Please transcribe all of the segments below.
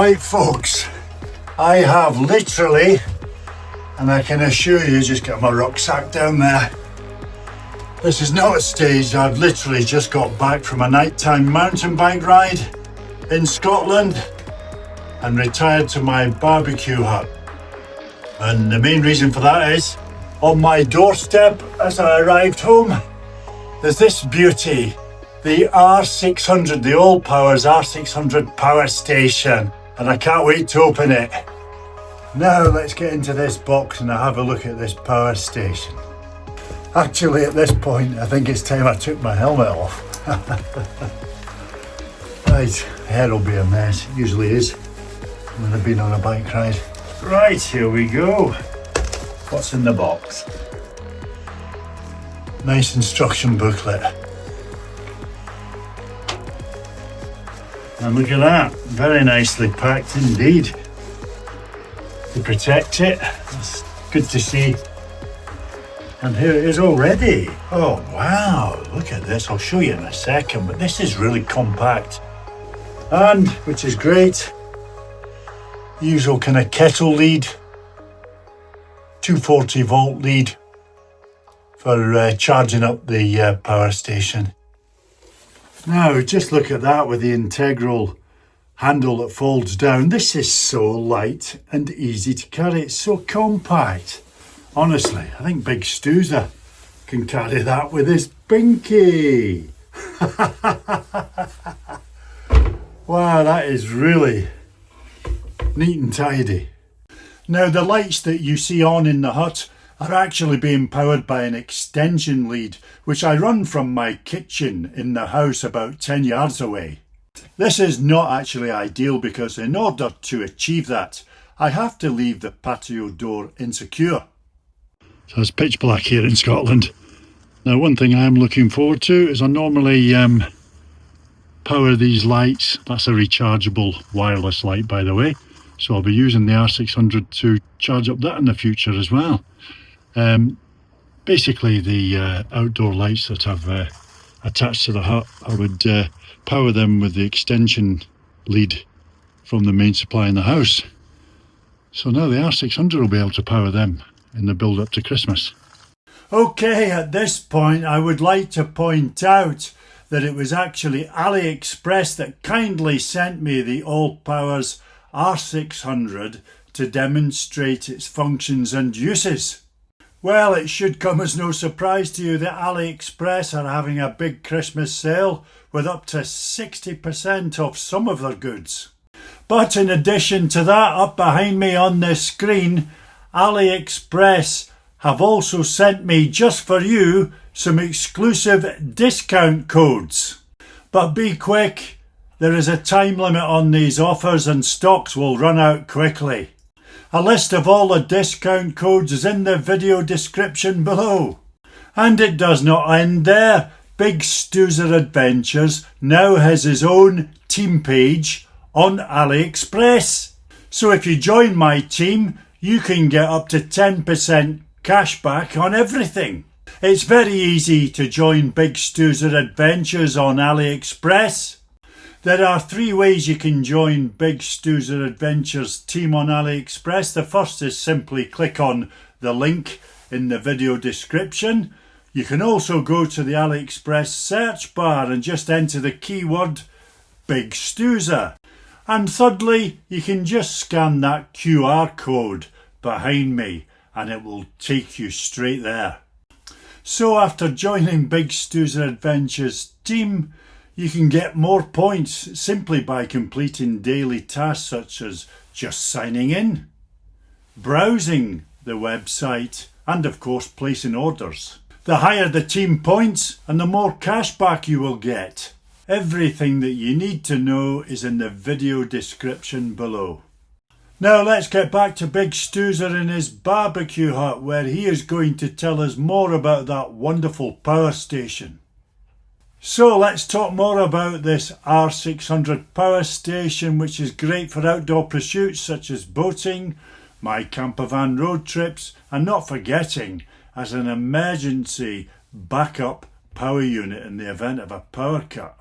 Right folks, I have literally, and I can assure you, just got my rucksack down there. This is not a stage. I've literally just got back from a nighttime mountain bike ride in Scotland and retired to my barbecue hut. And the main reason for that is, on my doorstep as I arrived home, there's this beauty, the R600, the ALLPOWERS R600 power station. And I can't wait to open it. Now let's get into this box and have a look at this power station. Actually, at this point, I think it's time I took my helmet off. Right, hair will be a mess, it usually is when I've been on a bike ride. Right, here we go. What's in the box? Nice instruction booklet. And look at that, very nicely packed indeed. To protect it, that's good to see. And here it is already. Oh wow, look at this, I'll show you in a second, but this is really compact. And, which is great, usual kind of kettle lead, 240 volt lead for charging up the power station. Now just look at that with the integral handle that folds down. This is so light and easy to carry. It's so compact. Honestly, I think Big Stoozer can carry that with his binky. Wow, that is really neat and tidy. Now the lights that you see on in the hut are actually being powered by an extension lead, which I run from my kitchen in the house about 10 yards away. This is not actually ideal because in order to achieve that, I have to leave the patio door insecure. So it's pitch black here in Scotland. Now one thing I am looking forward to is I normally power these lights. That's a rechargeable wireless light, by the way. So I'll be using the R600 to charge up that in the future as well. Basically the outdoor lights that I've attached to the hut, I would power them with the extension lead from the main supply in the house. So now the R600 will be able to power them in the build up to Christmas. Okay, at this point I would like to point out that it was actually AliExpress that kindly sent me the ALLPOWERS R600 to demonstrate its functions and uses. Well, it should come as no surprise to you that AliExpress are having a big Christmas sale with up to 60% off some of their goods. But in addition to that, up behind me on this screen, AliExpress have also sent me, just for you, some exclusive discount codes. But be quick, there is a time limit on these offers and stocks will run out quickly. A list of all the discount codes is in the video description below. And it does not end there. Big Stoozer Adventures now has his own team page on AliExpress. So if you join my team, you can get up to 10% cash back on everything. It's very easy to join Big Stoozer Adventures on AliExpress. There are 3 ways you can join Big Stoozer Adventures team on AliExpress. The first is simply click on the link in the video description. You can also go to the AliExpress search bar and just enter the keyword Big Stoozer. And thirdly, you can just scan that QR code behind me and it will take you straight there. So after joining Big Stoozer Adventures team, you can get more points simply by completing daily tasks such as just signing in, browsing the website, and of course placing orders. The higher the team points and the more cash back you will get. Everything that you need to know is in the video description below. Now let's get back to Big Stoozer in his barbecue hut, where he is going to tell us more about that wonderful power station. So let's talk more about this R600 power station, which is great for outdoor pursuits such as boating, my campervan road trips, and not forgetting as an emergency backup power unit in the event of a power cut.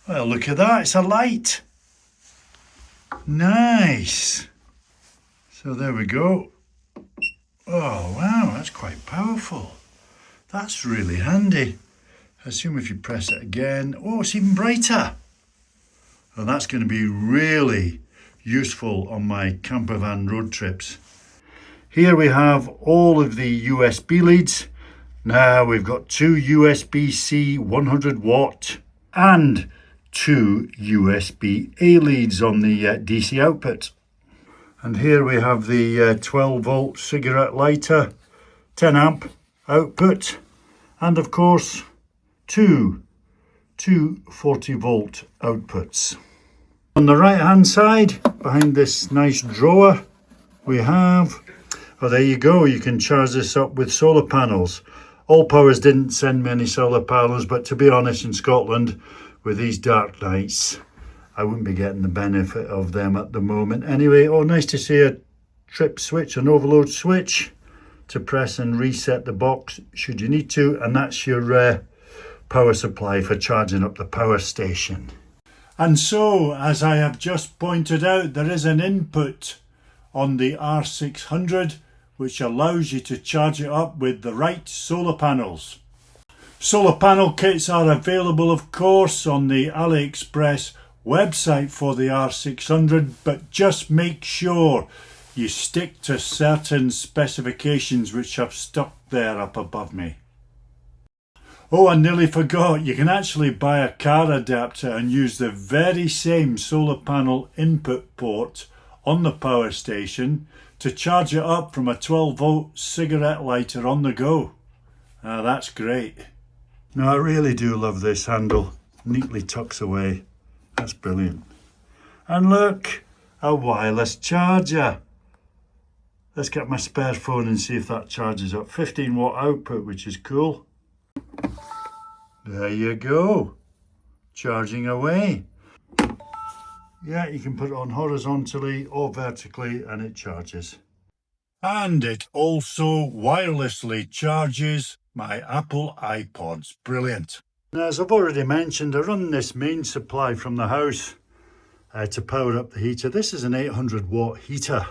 Well, look at that, it's a light. Nice. So there we go. Oh wow, that's quite powerful. That's really handy. I assume if you press it again, oh, it's even brighter. And that's going to be really useful on my campervan road trips. Here we have all of the USB leads. Now we've got two USB-C 100 watt and two USB-A leads on the DC output. And here we have the 12 volt cigarette lighter, 10 amp output, and of course two 40 volt outputs. On the right hand side, behind this nice drawer, we have, oh there you go, you can charge this up with solar panels. ALLPOWERS didn't send me any solar panels, but to be honest, in Scotland, with these dark nights, I wouldn't be getting the benefit of them at the moment. Anyway, oh, nice to see a trip switch, an overload switch to press and reset the box should you need to. And that's your power supply for charging up the power station. And so, as I have just pointed out, there is an input on the R600 which allows you to charge it up with the right solar panels. Solar panel kits are available, of course, on the AliExpress website for the R600, but just make sure you stick to certain specifications which I've stuck there up above me. Oh, I nearly forgot, you can actually buy a car adapter and use the very same solar panel input port on the power station to charge it up from a 12 volt cigarette lighter on the go. Ah, that's great. Now I really do love this handle, neatly tucks away. That's brilliant. And look, a wireless charger. Let's get my spare phone and see if that charges up. 15 watt output, which is cool. There you go, charging away. Yeah, you can put it on horizontally or vertically and it charges. And it also wirelessly charges my Apple iPods. Brilliant. Now, as I've already mentioned, I run this main supply from the house to power up the heater. This is an 800 watt heater.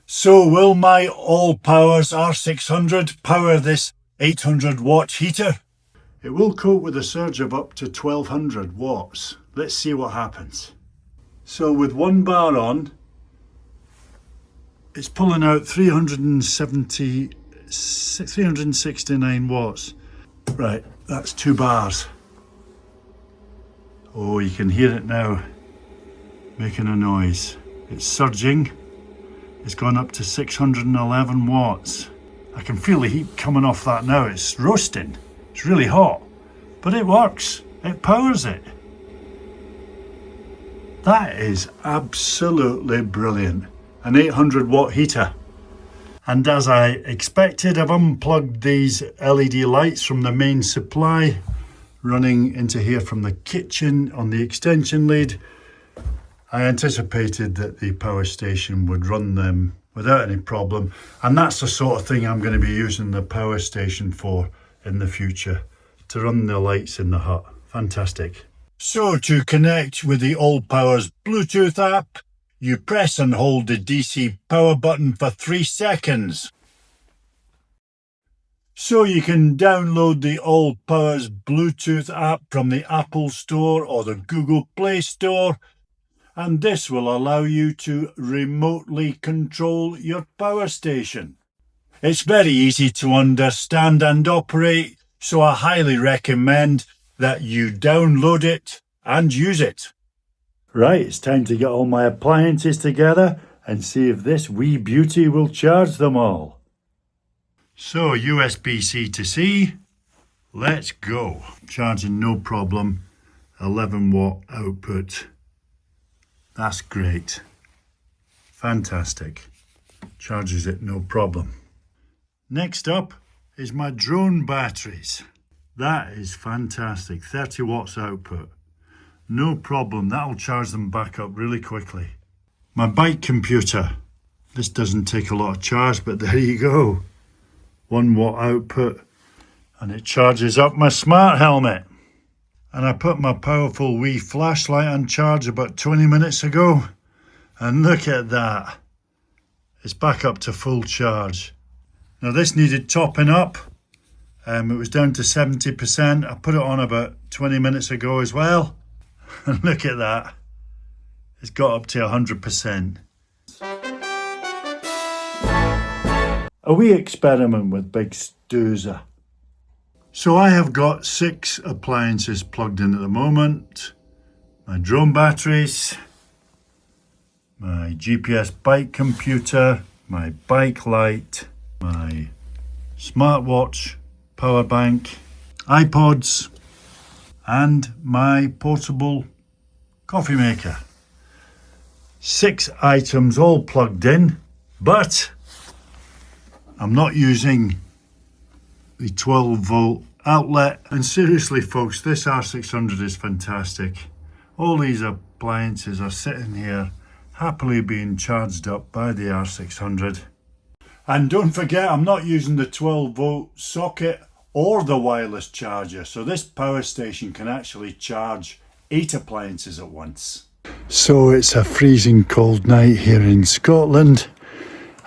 So will my ALLPOWERS R600 power this 800 watt heater? It will cope with a surge of up to 1200 watts. Let's see what happens. So with one bar on, it's pulling out 369 watts. Right, that's 2 bars. Oh, you can hear it now, making a noise. It's surging. It's gone up to 611 watts. I can feel the heat coming off that now. It's roasting. It's really hot, but it works. It powers it. That is absolutely brilliant. An 800 watt heater. And as I expected, I've unplugged these LED lights from the main supply, running into here from the kitchen on the extension lead. I anticipated that the power station would run them without any problem. And that's the sort of thing I'm going to be using the power station for in the future, to run the lights in the hut. Fantastic. So to connect with the ALLPOWERS Bluetooth app, you press and hold the DC power button for 3 seconds. So you can download the ALLPOWERS Bluetooth app from the Apple Store or the Google Play Store, and this will allow you to remotely control your power station. It's very easy to understand and operate, so I highly recommend that you download it and use it. Right, it's time to get all my appliances together and see if this wee beauty will charge them all. So USB-C to C, let's go. Charging no problem, 11 watt output. That's great. Fantastic. Charges it no problem. Next up is my drone batteries. That is fantastic, 30 watts output. No problem, that'll charge them back up really quickly. My bike computer. This doesn't take a lot of charge, but there you go. 1 watt output, and it charges up my smart helmet. And I put my powerful wee flashlight on charge about 20 minutes ago. And look at that. It's back up to full charge. Now this needed topping up. It was down to 70%. I put it on about 20 minutes ago as well. And look at that. It's got up to 100%. A wee experiment with Big Stoozer. So I have got 6 appliances plugged in at the moment. My drone batteries, my GPS bike computer, my bike light, my smartwatch, power bank, iPods, and my portable coffee maker. 6 items all plugged in, but I'm not using the 12-volt outlet. And seriously folks, this R600 is fantastic. All these appliances are sitting here happily being charged up by the R600. And don't forget, I'm not using the 12-volt socket or the wireless charger, so this power station can actually charge 8 appliances at once. So it's a freezing cold night here in Scotland,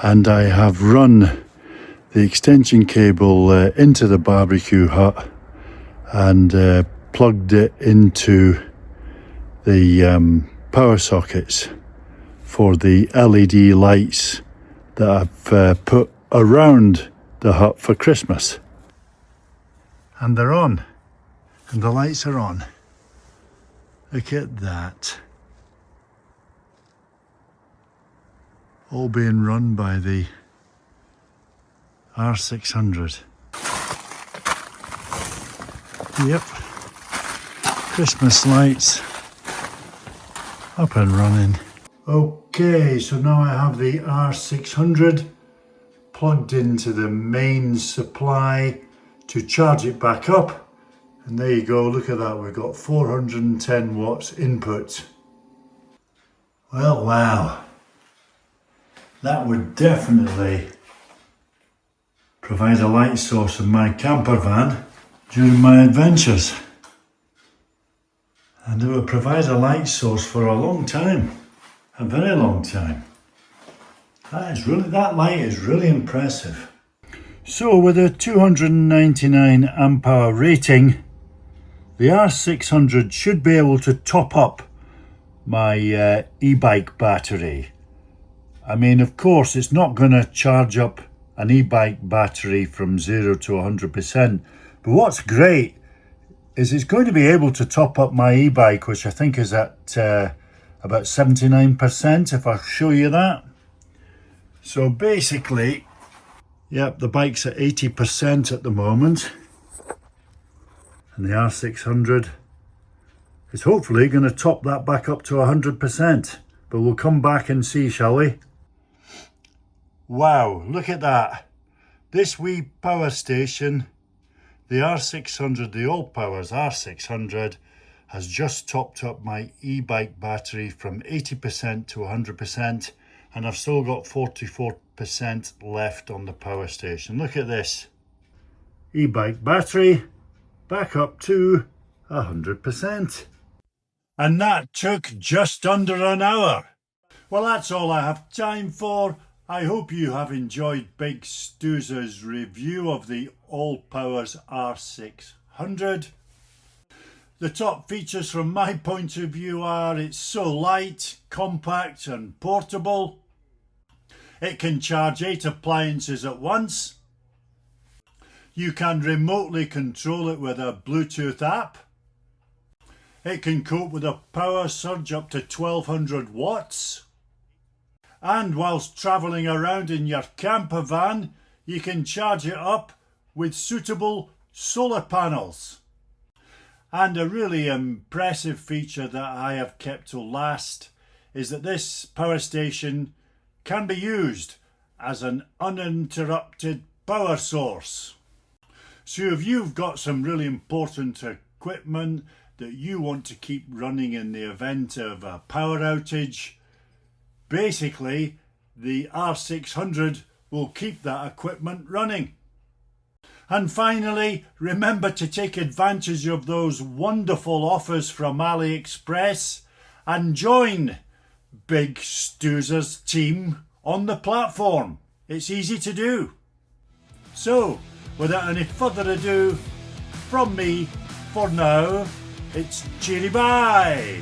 and I have run the extension cable into the barbecue hut and plugged it into the power sockets for the LED lights that I've put around the hut for Christmas. And they're on, and the lights are on. Look at that. All being run by the R600. Yep, Christmas lights up and running. Okay, so now I have the R600 plugged into the main supply to charge it back up. And there you go, look at that, we've got 410 watts input. Well, wow. That would definitely provide a light source in my camper van during my adventures. And it would provide a light source for a long time, a very long time. That light is really impressive. So with a 299 amp hour rating, the R600 should be able to top up my e-bike battery. I mean, of course, it's not going to charge up an e-bike battery from 0 to 100%. But what's great is it's going to be able to top up my e-bike, which I think is at about 79%, if I show you that. So basically, yep, the bike's at 80% at the moment. And the R600 is hopefully going to top that back up to 100%. But we'll come back and see, shall we? Wow, look at that. This wee power station, the R600, the ALLPOWERS R600, has just topped up my e-bike battery from 80% to 100%, and I've still got 44% left on the power station. Look at this. E-bike battery back up to 100%. And that took just under an hour. Well, that's all I have time for. I hope you have enjoyed Big Stoozer's review of the ALLPOWERS R600. The top features from my point of view are it's so light, compact and portable. It can charge 8 appliances at once. You can remotely control it with a Bluetooth app. It can cope with a power surge up to 1200 watts. And whilst travelling around in your camper van, you can charge it up with suitable solar panels. And a really impressive feature that I have kept till last is that this power station can be used as an uninterrupted power source. So if you've got some really important equipment that you want to keep running in the event of a power outage, basically the R600 will keep that equipment running. And finally, remember to take advantage of those wonderful offers from AliExpress and join Big Stoozer's team on the platform. It's easy to do. So, without any further ado, from me, for now, it's cheery bye.